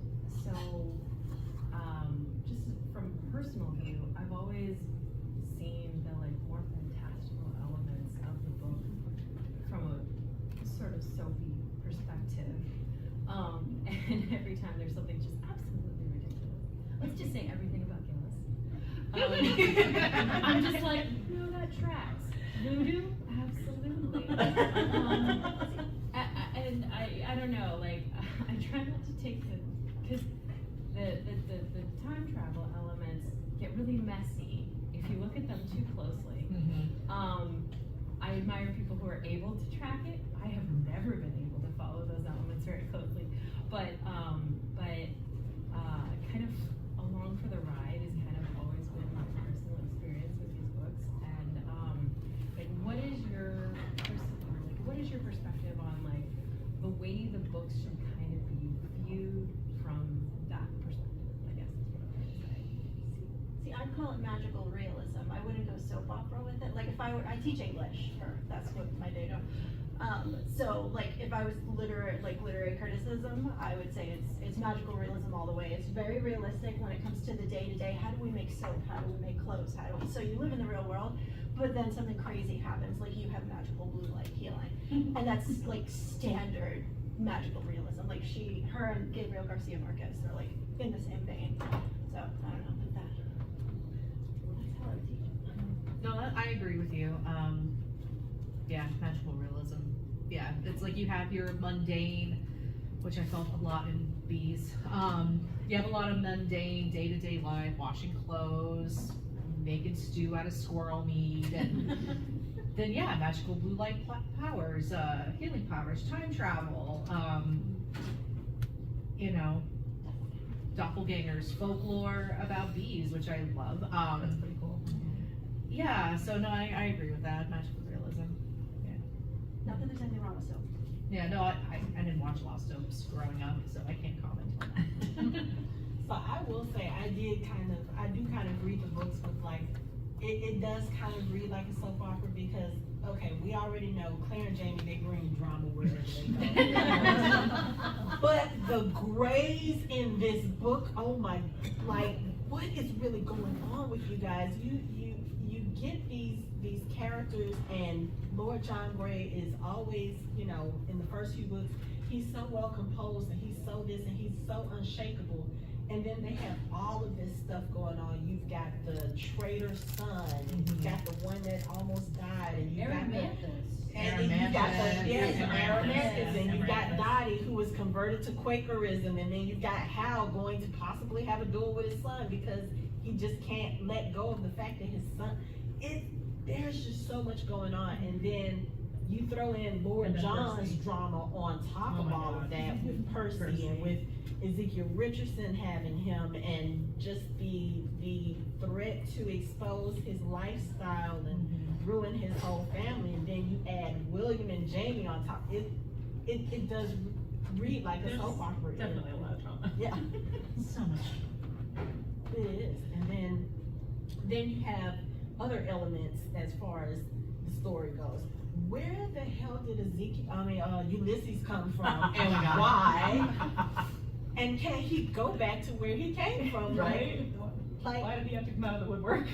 so, just from personal view, I've always seen the like more fantastical elements of the book from a sort of soapy perspective. And every time there's something just absolutely ridiculous. Let's just say everything about Gillis. I'm just like, no, that tracks. Voodoo? Absolutely. And I don't know, like, I try not to take because the time travel elements get really messy if you look at them too closely. I admire people who are able to track it. I have never been able to follow those elements very closely, but kind of along for the ride has kind of always been my personal experience with these books. And like, what is your perspective on like the way the books should kind of be viewed from that perspective? I guess is what I'm trying to say. See, I'd call it magical realism. I wouldn't go soap opera with it. Like if I teach English, or that's what my day job. So like if I was literary criticism, I would say it's magical realism all the way. It's very realistic when it comes to the day-to-day. How do we make soap? How do we make clothes? So you live in the real world, but then something crazy happens, like you have magical blue light healing. And that's like standard magical realism. Like her and Gabriel Garcia Marquez are like in the same vein. So I don't know, like that. That's how I teach it. No, I agree with you. Yeah, magical realism. Yeah, it's like you have your mundane, which I felt a lot in Bees. You have a lot of mundane day-to-day life, washing clothes, making stew out of squirrel meat, and then yeah, magical blue light powers, healing powers, time travel, you know, doppelgangers, folklore about bees, which I love. That's pretty cool. Yeah, so no, I agree with that, magical realism. Not that there's anything wrong with soap. Yeah, no, I didn't watch Lost Soaps growing up, so I can't comment on that. So I will say, I do kind of read the books with like, it does kind of read like a soap opera because, okay, we already know Claire and Jamie, they bring drama wherever they go. But the grays in this book, oh my, like, what is really going on with you guys? You get these characters, and Lord John Gray is always, you know, in the first few books, he's so well composed and he's so this and he's so unshakable. And then they have all of this stuff going on. You've got the traitor's son, and you've got the one that almost died, and you've got Aramanthes, and you've got Dottie, who was converted to Quakerism, and then you've got Hal going to possibly have a duel with his son because he just can't let go of the fact that his son. There's just so much going on, and then you throw in Lord John's drama on top of all of that with Percy and with Ezekiel Richardson having him, and just the threat to expose his lifestyle and ruin his whole family, and then you add William and Jamie on top. It does read like a soap opera. Definitely a lot of trauma. Yeah, So much. it is. And then you have other elements as far as the story goes. Where the hell did Ulysses come from, and why? And can he go back to where he came from? Right? Like, Why did he have to come out of the woodwork?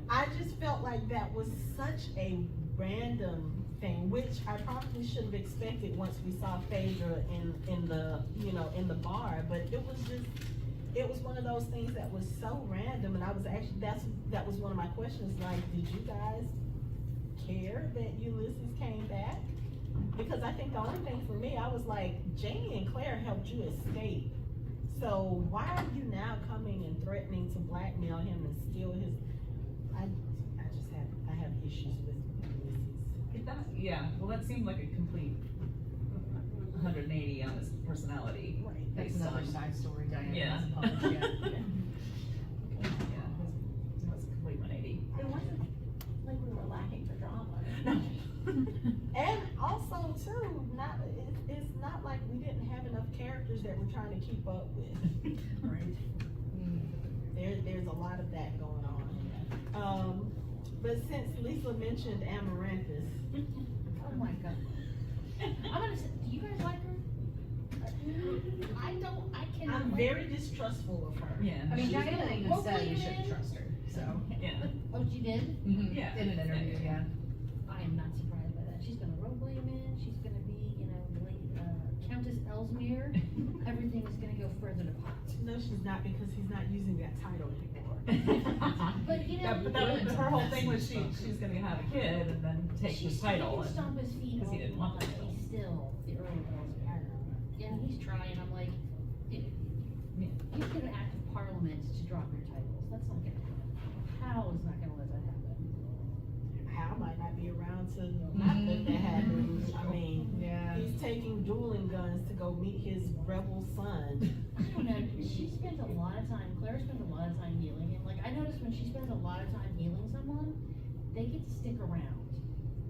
I just felt like that was such a random thing, which I probably should have expected once we saw Phaedra in the, you know, in the bar, but it was just, it was one of those things that was so random, and I was actually, that was one of my questions, like, did you guys care that Ulysses came back? Because I think the only thing for me, I was like, Jamie and Claire helped you escape. So why are you now coming and threatening to blackmail him and steal his, I have issues with Ulysses. Yeah, well, that seemed like a complete 180 on his personality. Right. That's based another on- side story Diana Yeah. hasn't published yet. Yeah, it was a complete 180. It wasn't like we were lacking for drama. No. And also too, it's not like we didn't have enough characters that we're trying to keep up with. Right. There's a lot of that going on. But since Lisa mentioned Amaranthus, Oh my god. I'm gonna say, do you guys like her? I cannot. I'm like very distrustful of her. Yeah. I mean, She's Diana gonna even roleplay said we you shouldn't in. trust her, so. Yeah. Oh, she did? Yeah. In an interview, yeah. I am not surprised by that. She's gonna roleplay him in, she's gonna be, you know, the lady, Countess Ellesmere. Everything is gonna go further to pot. No, she's not, because he's not using that title anymore. But, you know. Yeah, but that was, her whole thing was she's gonna have a kid and then take the title. She can stomp his feet because he all didn't want the the time. title. He's still the Earl of Ellesmere. And he's trying, I'm like, dude, you get an act of parliament to drop your titles. That's not gonna happen. Hal is not gonna let that happen. Hal might not be around to not let that happen. I mean, Yeah. he's taking dueling guns to go meet his rebel son. I don't know, she spends a lot of time, Claire spends a lot of time healing him. Like, I notice when she spends a lot of time healing someone, they get to stick around.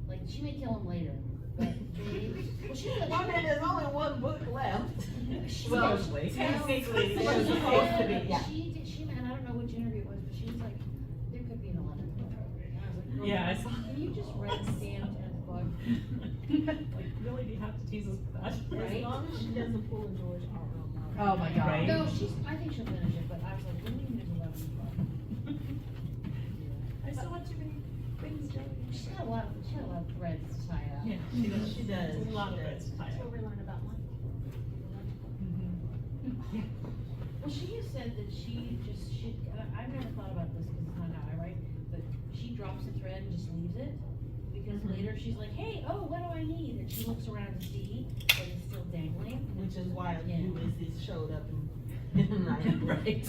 Like, she may kill him later, but they, well, she was Well, then there's only one book left. Well, supposedly. Technically, She it's supposed to be, yeah. and I don't know which interview it was, but she was like, there could be an 11th book. And I was like, girl, Yeah, I saw. can you just write the damn 10th book? Like, really, do you have to tease us for that? As Right? long as she doesn't pull a George R. R. Martin. Oh my god. Right. No, I think she'll finish it, but I was like, what do you mean there's 11th book? I still have too many things going. She had a lot of threads to tie up. Yeah, She does. A lot of it. That's what we learned about Mike. Well, she has said that I've never thought about this because it's not how I write, but she drops a thread and just leaves it. Because later she's like, hey, oh, what do I need? And she looks around to see that it's still dangling. Which is why Yeah. Ulysses showed up in Right.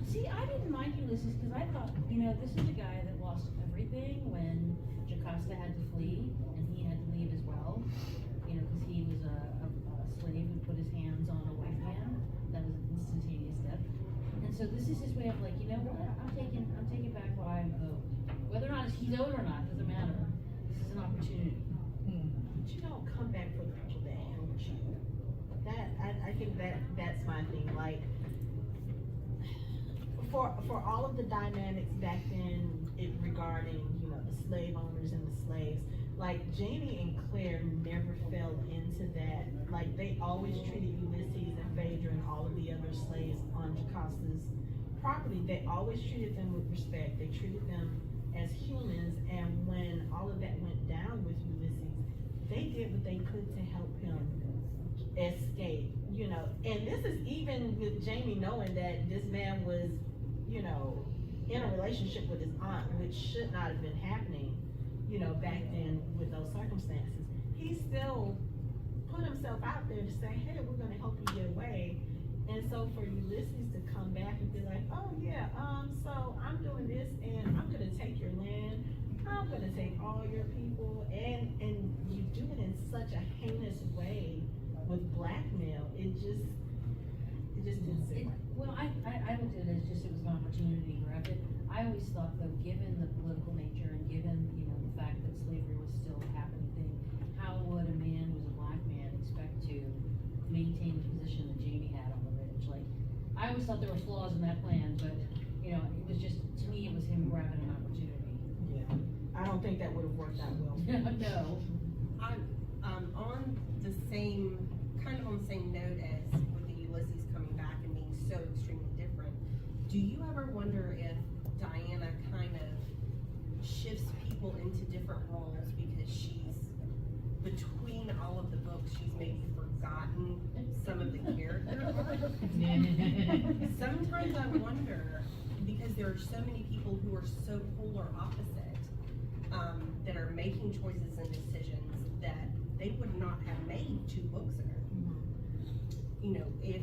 See, I didn't mind Ulysses because I thought, you know, this is a guy that lost everything when Jocasta had to flee and he had to leave as well. You know, because he was a slave who put his hands on a white man. That was an instantaneous death. And so this is his way of like, you know what? I'm taking back what I'm owed. Whether or not he's owed or not doesn't matter. This is an opportunity. But you don't come back for the people that helped you. I think that's my thing. Like, for all of the dynamics back then, regarding, you know, the slave owners and the slaves, like Jamie and Claire never fell into that. Like, they always treated Ulysses and Phaedra and all of the other slaves on Jocasta's property. They always treated them with respect. They treated them as humans, and when all of that went down with Ulysses, they did what they could to help him escape, you know. And this is even with Jamie knowing that this man was, you know, in a relationship with his aunt, which should not have been happening, you know, back then with those circumstances. He still put himself out there to say, hey, we're gonna help you get away. And so for Ulysses to come back and be like, oh yeah, so I'm doing this and I'm gonna take your land, I'm gonna take all your people, and you do it in such a heinous way with blackmail, it just didn't sit right. Well, I looked at it as just it was an opportunity to grab it. I always thought though, given the political nature and given, you know, the fact that slavery was still a happening thing, how would a man who's a black man expect to maintain the position that Jamie had on the ridge? Like, I always thought there were flaws in that plan, but, you know, it was just, to me, it was him grabbing an opportunity. Yeah, I don't think that would have worked out well. No. I'm on the same, kind of on the same note as with the Ulysses coming back and being so extremely different. do you ever wonder if Diana kind of shifts people into different roles because she's, between all of the books, she's maybe forgotten some of the character arc? Sometimes I wonder, because there are so many people who are so polar opposite, that are making choices and decisions that they would not have made 2 books ago. You know, if,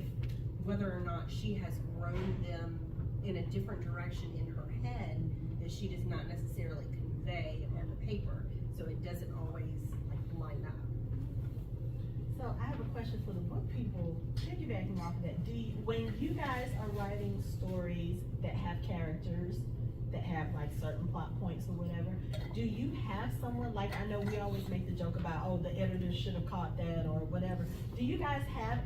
whether or not she has grown them in a different direction in her head that she does not necessarily convey on the paper, so it doesn't always like line up. So I have a question for the book people, piggybacking off of that. When you guys are writing stories that have characters, that have like certain plot points or whatever, do you have someone, like I know we always make the joke about, oh, the editor should have caught that or whatever. Do you guys have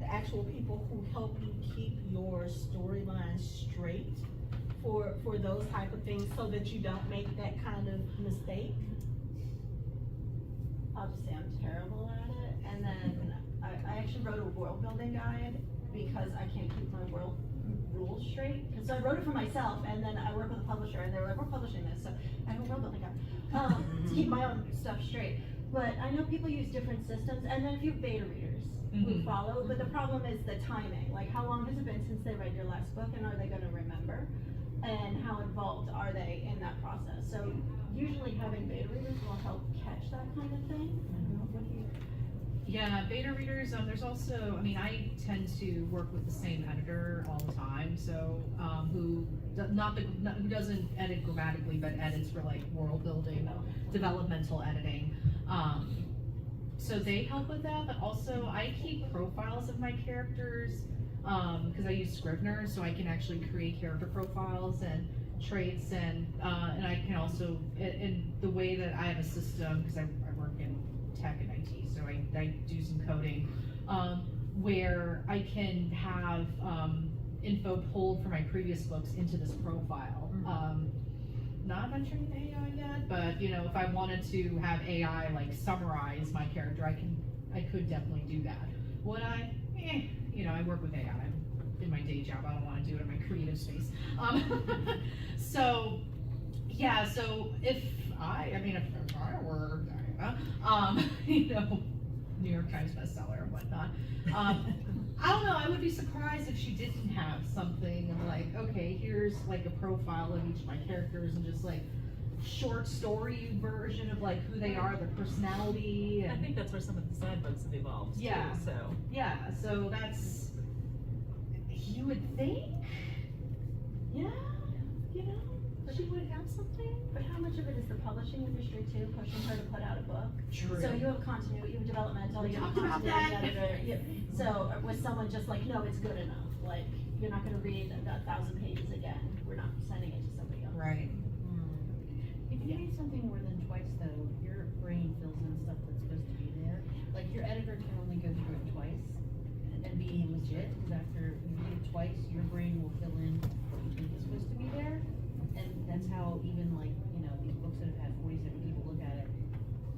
actual people who help you keep your storyline straight for those type of things so that you don't make that kind of mistake? I'll just say I'm terrible at it, and then I actually wrote a world building guide because I can't keep my world rules straight. So I wrote it for myself, and then I work with a publisher, and they were like, we're publishing this, so I have a world building guide to keep my own stuff straight. But I know people use different systems, and then a few beta readers who follow, but the problem is the timing. Like, how long has it been since they read your last book, and are they gonna remember? And how involved are they in that process? So usually having beta readers will help catch that kind of thing. I don't know, what do you? Yeah, beta readers, there's also, I mean, I tend to work with the same editor all the time, so, who doesn't edit grammatically, but edits for like world building, developmental editing. So they help with that, but also I keep profiles of my characters, because I use Scrivener, so I can actually create character profiles and traits, and I can also, in the way that I have a system, because I work in tech and IT, so I do some coding, where I can have info pulled from my previous books into this profile. Not venturing into AI yet, but you know, if I wanted to have AI like summarize my character, I could definitely do that. Would I? You know, I work with AI in my day job. I don't want to do it in my creative space. So yeah, so if I were you know, New York Times bestseller and whatnot, I don't know, I would be surprised if she didn't have something like, okay, here's like a profile of each of my characters and just like short story version of like who they are, their personality. And I think that's where some of the side books have evolved too, so. Yeah, so that's, you would think, yeah, you know, she would have something. But how much of it is the publishing industry too, pushing her to put out a book? True. So you have continuity, you have developmental, you have Talked about continuity that. editor. So was someone just like, no, it's good enough? Like, you're not gonna read 1,000 pages again. We're not sending it to somebody else. Right. If you read something more than twice though, your brain fills in stuff that's supposed to be there. Like your editor can only go through it twice and be legit, because after you read it twice, your brain will fill in what you think is supposed to be there. And that's how even like, you know, these books that have had 47 people look at it,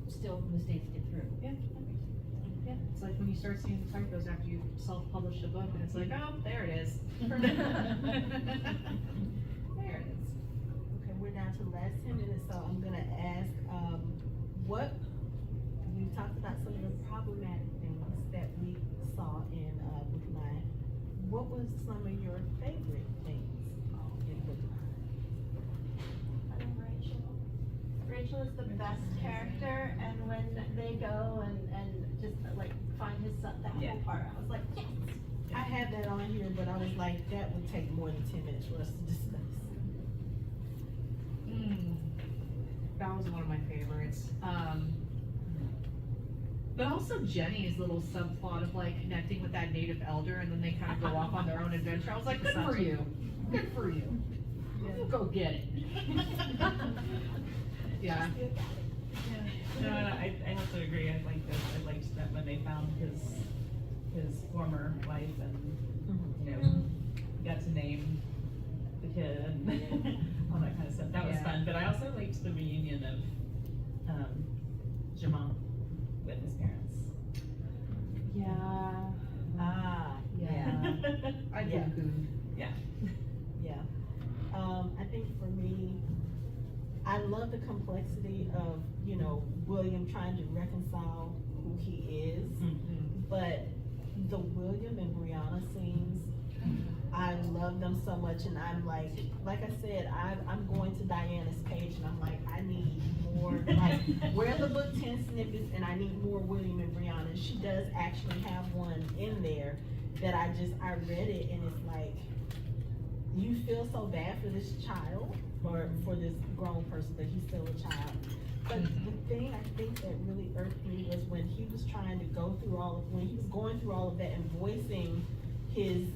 still mistakes get through. Yeah. Yeah, it's like when you start seeing the typos after you self-published a book, and it's like, oh, there it is. There it is. Okay, we're down to the last 10 minutes, so I'm gonna ask, what, you talked about some of the problematic things that we saw in Book 9. What was some of your favorite things in Book 9? I love Rachel. Rachel is the best character, and when they go and just like find his son, that whole part, I was like, yes. I had that on here, but I was like, that would take more than 10 minutes for us to discuss. That was one of my favorites. But also Jenny's little subplot of like connecting with that native elder, and then they kind of go off on their own adventure. I was like, good for you. Good for you. You go get it. Yeah. No, I have to agree. I liked that when they found his former wife and, you know, got to name the kid and all that kind of stuff. That was fun. But I also liked the reunion of Jamon with his parents. Yeah. Yeah. I Yeah. boo-hooed. Yeah. Yeah. I think for me, I love the complexity of, you know, William trying to reconcile who he is, but the William and Brianna scenes, I love them so much, and I'm like I said, I'm going to Diana's page, and I'm like, I need more, like, where are the book 10 snippets, and I need more William and Brianna. She does actually have one in there that I read it, and it's like, you feel so bad for this child, or for this grown person, but he's still a child. But the thing I think that really irked me was when he was trying to go through when he was going through all of that and voicing his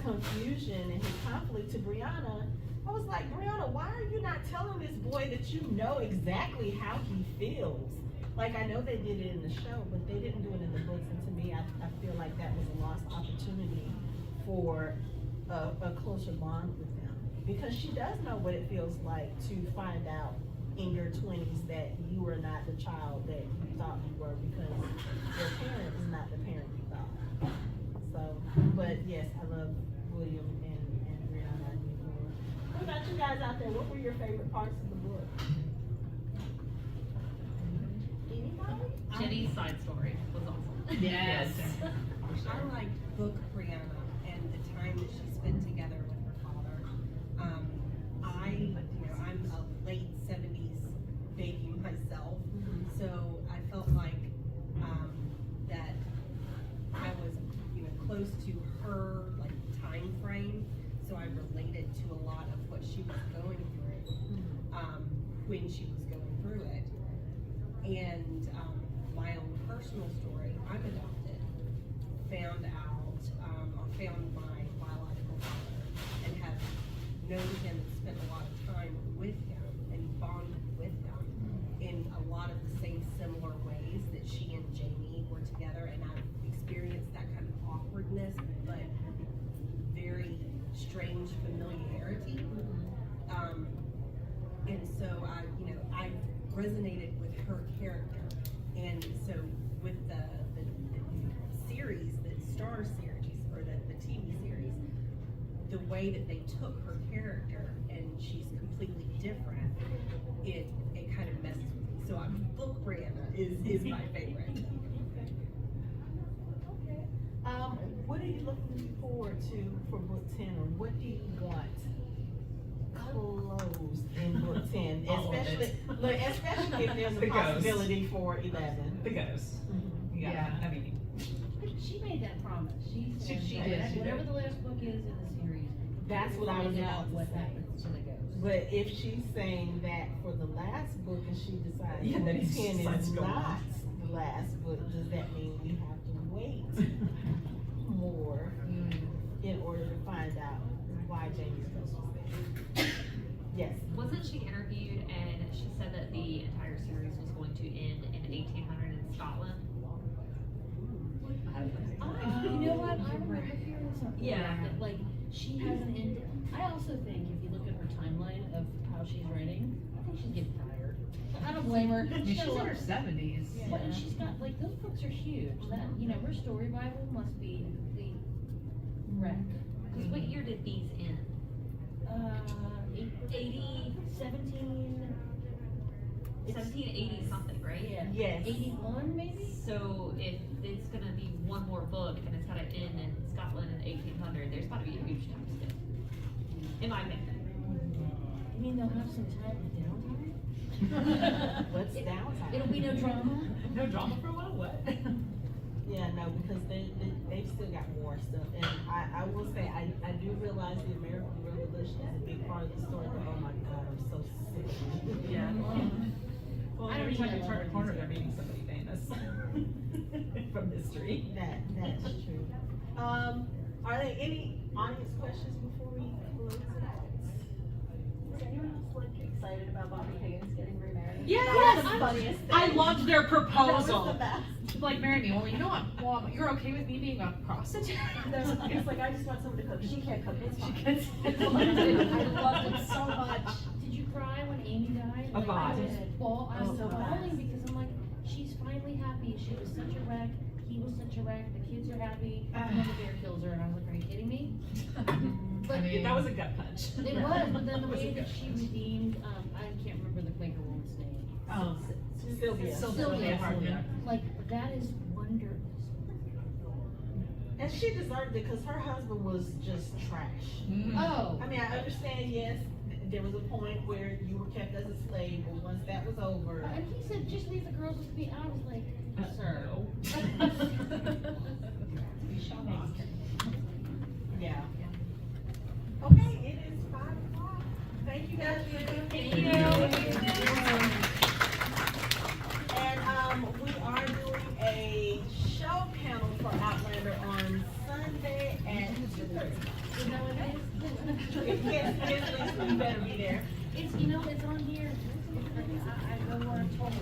confusion and his conflict to Brianna. I was like, Brianna, why are you not telling this boy that you know exactly how he feels? Like, I know they did it in the show, but they didn't do it in the books, and to me, I feel like that was a lost opportunity for a closer bond with them. Because she does know what it feels like to find out in your 20s that you are not the child that you thought you were, because your parent is not the parent you thought. So, but yes, I love William and Brianna. I need more. What about you guys out there? What were your favorite parts of the book? Anybody? Jenny's side story was awesome. Yes. I like book Brianna and the time that she spent together with her father. I'm a late 70s baby myself, so I felt like that I was, close to her like time frame, so I related to a lot of what she was going through when she was going through it. And my own personal story, I'm adopted, found my biological father, and have known him and spent a lot of time with him and bonded with him in a lot of the same similar ways that she and Jamie were together, and I've experienced that kind of awkwardness, but very strange familiarity. And so I resonated with her character, and so with the series, the STARZ series, or the TV series, the way that they took her character and she's completely different, it kind of messes with me. So book Brianna is my favorite. Okay. What are you looking forward to for book 10, or what do you want closed in book 10? All of it. Especially if there's a The ghost. possibility for 11. The ghost. Yeah. I mean, She made that promise. She said, She that did. whatever the last book is in the series, That's what I was find about out to what say. happens to the ghost. But if she's saying that for the last book and she decides Yeah, then book he 10 decides is to go not on. the last book, does that mean we have to wait more in order to find out why Jamie's ghost was there? Yes. Wasn't she interviewed and she said that the entire series was going to end in 1800 in Scotland? You know what? I remember hearing something Yeah. like that. Like, she hasn't ended. I also think if you look at her timeline of how she's writing, I think she's getting tired. I don't blame her. I mean, she's in her 70s. Well, and she's got, like, those books are huge. That, her story Bible must be a complete wreck. Because what year did these end? 1780 something, right? Yeah. Yes. 81 maybe? So if it's gonna be one more book and it's gotta end in Scotland in 1800, there's gotta be a huge time skip. In my opinion. You mean they'll have some time with downtime? What's downtime? It'll be no drama? no drama for a while. What? Yeah, no, because they've still got more stuff. And I will say, I do realize the American Revolution is a big part of the story, but oh my God, I'm so sick of it. Yeah. Well, I don't every time even you know turn a what corner, these they're meeting somebody famous from history. That's true. Are there any audience questions before we close it out? Is anyone else like excited about Bobby Higgins getting remarried? Yes! That was the funniest thing. I loved their That was proposal. the best. Like, marry me. Well, you know what? Well, you're okay with me being a prostitute? It's like, I just want someone to cook. She can't cook. It's fine. She I loved it so much. Did you cry when Amy died? A lot. I was So bawling fast. because I'm like, she's finally happy. She was such a wreck. He was such a wreck. The kids are happy. And then the bear kills her, and I was like, are you kidding me? I mean, That was a gut punch. It was, but then the It was a way that gut she punch. redeemed, I can't remember the Quaker woman's name. Oh, Sylvia. Sylvia. Hartman. Like, that is wonderful. And she deserved it because her husband was just trash. Mm. Oh, I mean, I understand, yes, there was a point where you were kept as a slave, but once that was over. and he said, just leave the girls with me. I was like, sir. Yeah. Okay, it is 5:00. Thank you guys for coming. Thank you. And, we are doing a show panel for Outlander on Sunday at 2:30. You know what it is? Yes, Lisa, you better be there. It's, you know, it's on here. I go where I'm told.